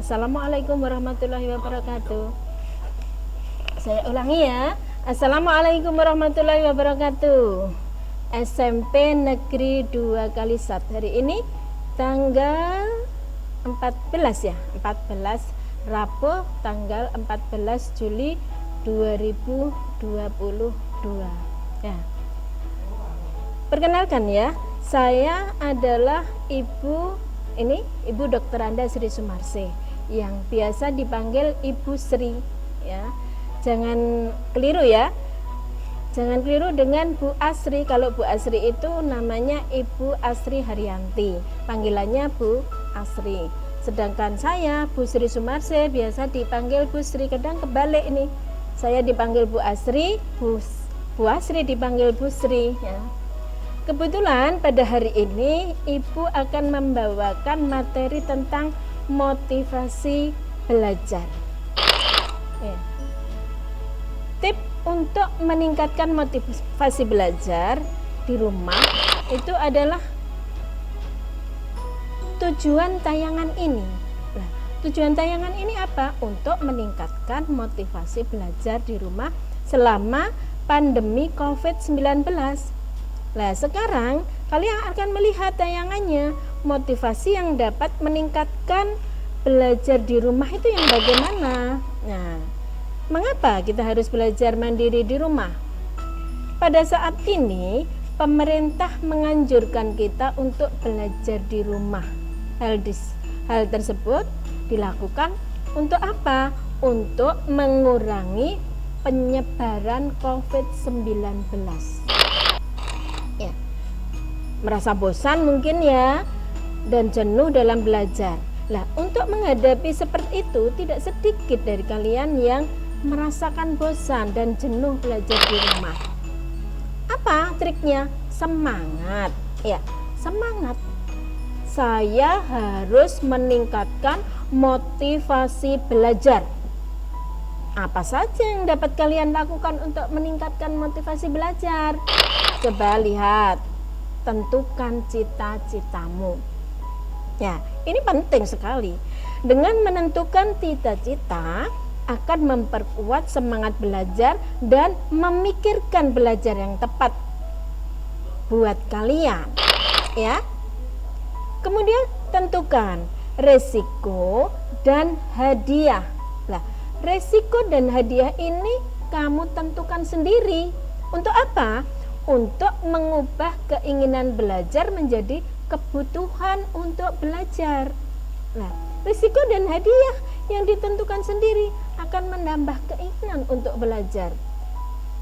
Assalamualaikum warahmatullahi wabarakatuh. Saya ulangi ya. Assalamualaikum warahmatullahi wabarakatuh. SMP Negeri 2 Kalisat. Hari ini tanggal 14 ya, 14 Rabu tanggal 14 Juli 2022. Ya. Perkenalkan ya, saya adalah Ibu Dr. Anda Sri Sumarse yang biasa dipanggil Ibu Sri ya. Jangan keliru ya. Jangan keliru dengan Bu Asri. Kalau Bu Asri itu namanya Ibu Asri Haryanti. Panggilannya Bu Asri. Sedangkan saya Bu Sri Sumarse biasa dipanggil Bu Sri. Kadang kebalik ini. Saya dipanggil Bu Asri, Bu Asri dipanggil Bu Sri ya. Kebetulan pada hari ini Ibu akan membawakan materi tentang motivasi belajar. Ya. Tip untuk meningkatkan motivasi belajar di rumah itu adalah tujuan tayangan ini. Nah, tujuan tayangan ini apa? Untuk meningkatkan motivasi belajar di rumah selama pandemi COVID-19. Nah, sekarang kalian akan melihat tayangannya, motivasi yang dapat meningkatkan belajar di rumah itu yang bagaimana. Nah, mengapa kita harus belajar mandiri di rumah? Pada saat ini, pemerintah menganjurkan kita untuk belajar di rumah. Hal tersebut dilakukan untuk apa? Untuk mengurangi penyebaran COVID-19. Ya. Merasa bosan mungkin ya, dan jenuh dalam belajar. Nah, untuk menghadapi seperti itu, tidak sedikit dari kalian yang merasakan bosan dan jenuh belajar di rumah. Apa triknya? Semangat. Ya, semangat. Saya harus meningkatkan motivasi belajar. Apa saja yang dapat kalian lakukan untuk meningkatkan motivasi belajar? Coba lihat. Tentukan cita-citamu. Ya, ini penting sekali. Dengan menentukan cita-cita akan memperkuat semangat belajar dan memikirkan belajar yang tepat buat kalian ya. Kemudian tentukan resiko dan hadiah. Nah, resiko dan hadiah ini kamu tentukan sendiri. Untuk apa? Untuk mengubah keinginan belajar menjadi kebutuhan untuk belajar. Nah, risiko dan hadiah yang ditentukan sendiri akan menambah keinginan untuk belajar.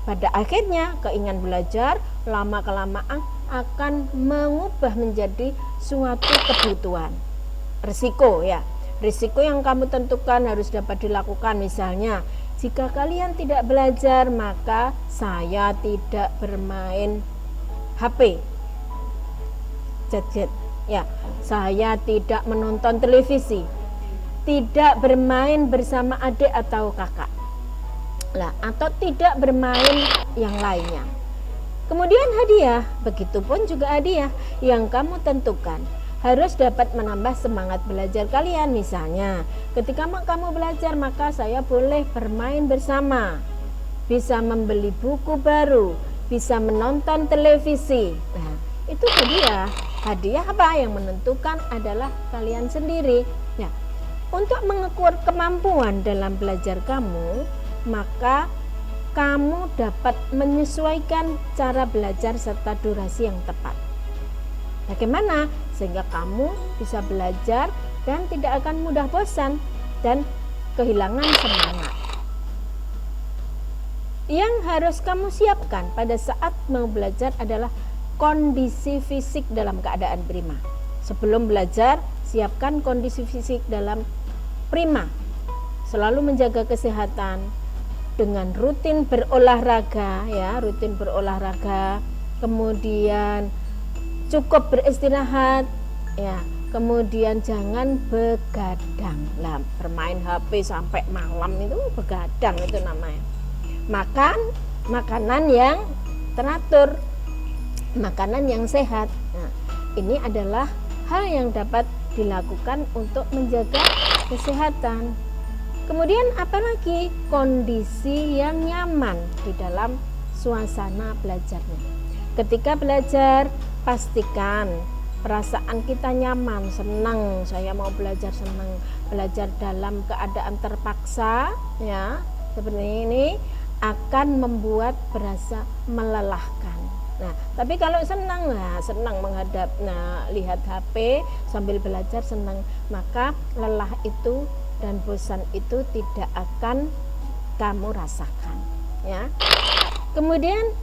Pada akhirnya, keinginan belajar lama-kelamaan akan mengubah menjadi suatu kebutuhan. Risiko ya. Risiko yang kamu tentukan harus dapat dilakukan. Misalnya, jika kalian tidak belajar, maka saya tidak bermain HP. Gadget. Ya, saya tidak menonton televisi, tidak bermain bersama adik atau kakak, lah, atau tidak bermain yang lainnya. Kemudian hadiah, begitupun juga hadiah yang kamu tentukan harus dapat menambah semangat belajar kalian. Misalnya, ketika kamu belajar, maka saya boleh bermain bersama, bisa membeli buku baru, bisa menonton televisi. Nah, itu hadiah. Hadiah apa yang menentukan adalah kalian sendiri. Ya, untuk mengukur kemampuan dalam belajar kamu, maka kamu dapat menyesuaikan cara belajar serta durasi yang tepat. Bagaimana? Sehingga kamu bisa belajar dan tidak akan mudah bosan dan kehilangan semangat. Yang harus kamu siapkan pada saat mau belajar adalah kondisi fisik dalam keadaan prima. Sebelum belajar, siapkan kondisi fisik dalam prima. Selalu menjaga kesehatan dengan rutin berolahraga ya, rutin berolahraga, kemudian cukup beristirahat ya, kemudian jangan begadang. Lah, bermain HP sampai malam itu begadang itu namanya. Makan makanan yang teratur, makanan yang sehat. Nah, ini adalah hal yang dapat dilakukan untuk menjaga kesehatan. Kemudian apalagi kondisi yang nyaman di dalam suasana belajarnya. Ketika belajar, pastikan perasaan kita nyaman, senang, saya mau belajar senang. Belajar dalam keadaan terpaksa, ya, seperti ini akan membuat berasa melelahkan. Nah, tapi kalau senang, senang menghadap, lihat HP sambil belajar senang, maka lelah itu dan bosan itu tidak akan kamu rasakan, ya. Kemudian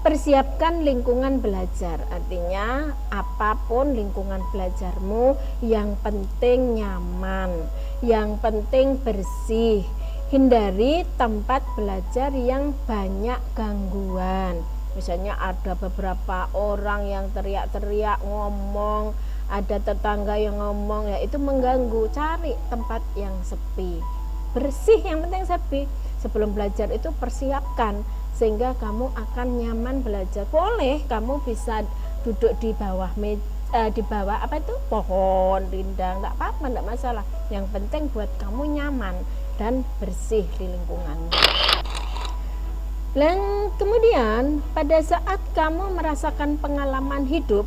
persiapkan lingkungan belajar, artinya apapun lingkungan belajarmu, yang penting nyaman, yang penting bersih. Hindari tempat belajar yang banyak gangguan. Misalnya ada beberapa orang yang teriak-teriak ngomong, ada tetangga yang ngomong, ya itu mengganggu. Cari tempat yang sepi, bersih, yang penting sepi. Sebelum belajar itu persiapkan sehingga kamu akan nyaman belajar. Boleh kamu bisa duduk di bawah di bawah pohon rindang, enggak apa-apa, enggak masalah. Yang penting buat kamu nyaman dan bersih di lingkunganmu. Dan kemudian pada saat kamu merasakan pengalaman hidup,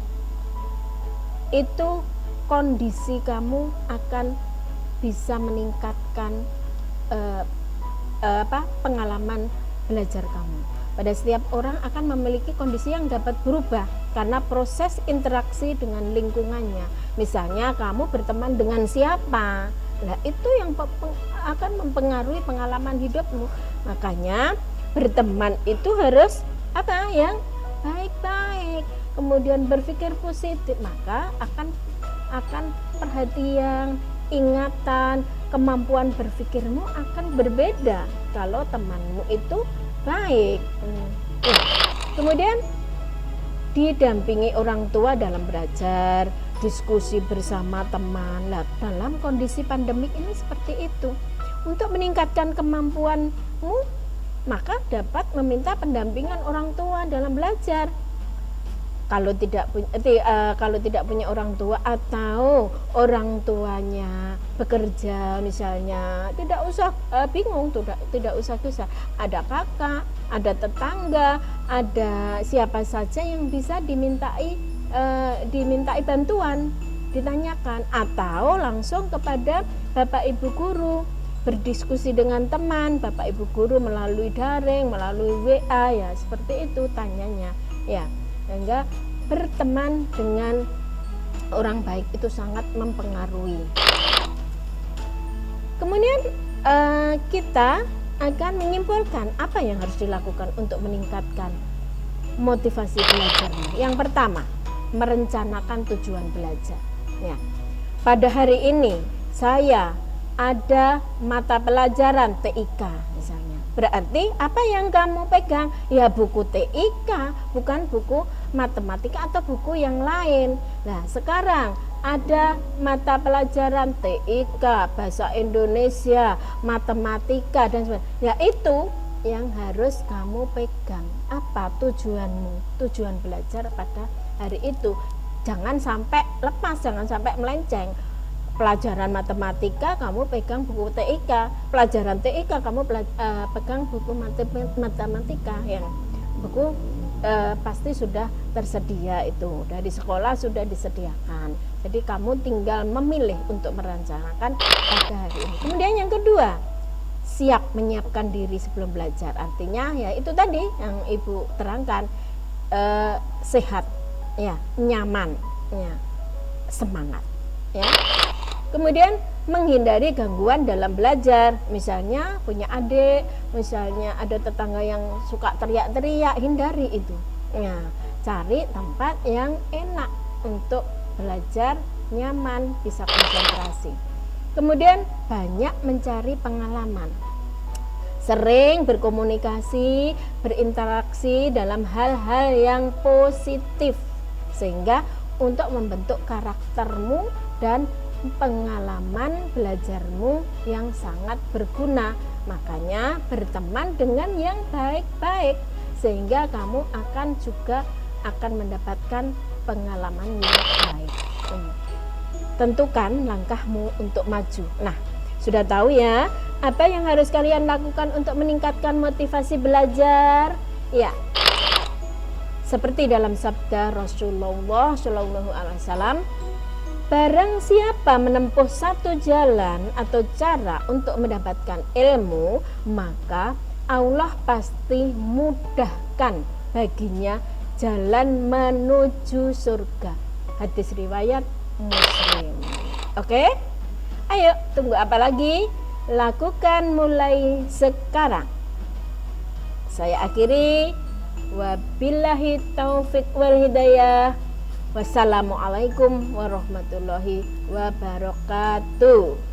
itu kondisi kamu akan bisa meningkatkan pengalaman belajar kamu. Pada setiap orang akan memiliki kondisi yang dapat berubah karena proses interaksi dengan lingkungannya. Misalnya kamu berteman dengan siapa, nah itu yang akan mempengaruhi pengalaman hidupmu. Makanya berteman itu harus yang baik-baik, kemudian berpikir positif, maka akan perhatian, ingatan, kemampuan berpikirmu akan berbeda kalau temanmu itu baik. Kemudian didampingi orang tua dalam belajar, diskusi bersama teman. Nah, dalam kondisi pandemik ini seperti itu. Untuk meningkatkan kemampuanmu, maka dapat meminta pendampingan orang tua dalam belajar. Kalau tidak punya orang tua atau orang tuanya bekerja misalnya, tidak usah bingung, tidak usah susah. Ada kakak, ada tetangga, ada siapa saja yang bisa dimintai bantuan, ditanyakan, atau langsung kepada Bapak Ibu guru, berdiskusi dengan teman, Bapak Ibu guru melalui daring, melalui WA, ya seperti itu tanyanya, ya. Sehingga berteman dengan orang baik itu sangat mempengaruhi. Kemudian kita akan menyimpulkan apa yang harus dilakukan untuk meningkatkan motivasi belajarnya. Yang pertama, merencanakan tujuan belajar. Ya, pada hari ini saya ada mata pelajaran TIK misalnya. Berarti apa yang kamu pegang? Ya buku TIK, bukan buku matematika atau buku yang lain. Nah, sekarang ada mata pelajaran TIK, bahasa Indonesia, matematika dan sebagainya. Ya itu yang harus kamu pegang. Apa tujuanmu? Tujuan belajar pada hari itu. Jangan sampai lepas, jangan sampai melenceng. Pelajaran matematika kamu pegang buku TIK, pelajaran TIK kamu pegang buku matematika, yang buku pasti sudah tersedia, itu dari sekolah sudah disediakan. Jadi kamu tinggal memilih untuk merencanakan pada hari ini. Kemudian yang kedua, siap menyiapkan diri sebelum belajar. Artinya ya itu tadi yang Ibu terangkan, sehat, ya, nyaman, ya, semangat, ya. Kemudian menghindari gangguan dalam belajar, misalnya punya adik, misalnya ada tetangga yang suka teriak-teriak, hindari itu. Nah, cari tempat yang enak untuk belajar, nyaman, bisa konsentrasi. Kemudian banyak mencari pengalaman, sering berkomunikasi, berinteraksi dalam hal-hal yang positif, sehingga untuk membentuk karaktermu dan pengalaman belajarmu yang sangat berguna. Makanya berteman dengan yang baik-baik, sehingga kamu akan mendapatkan pengalaman yang baik. Tentukan langkahmu untuk maju. Nah, Sudah tahu ya, apa yang harus kalian lakukan untuk meningkatkan motivasi belajar? Ya, seperti dalam sabda Rasulullah SAW, barang siapa menempuh satu jalan atau cara untuk mendapatkan ilmu, maka Allah pasti mudahkan baginya jalan menuju surga. Hadis riwayat Muslim. Oke? Ayo, tunggu apa lagi? Lakukan mulai sekarang. Saya akhiri. Wabillahi taufiq wal hidayah. Wassalamualaikum warahmatullahi wabarakatuh.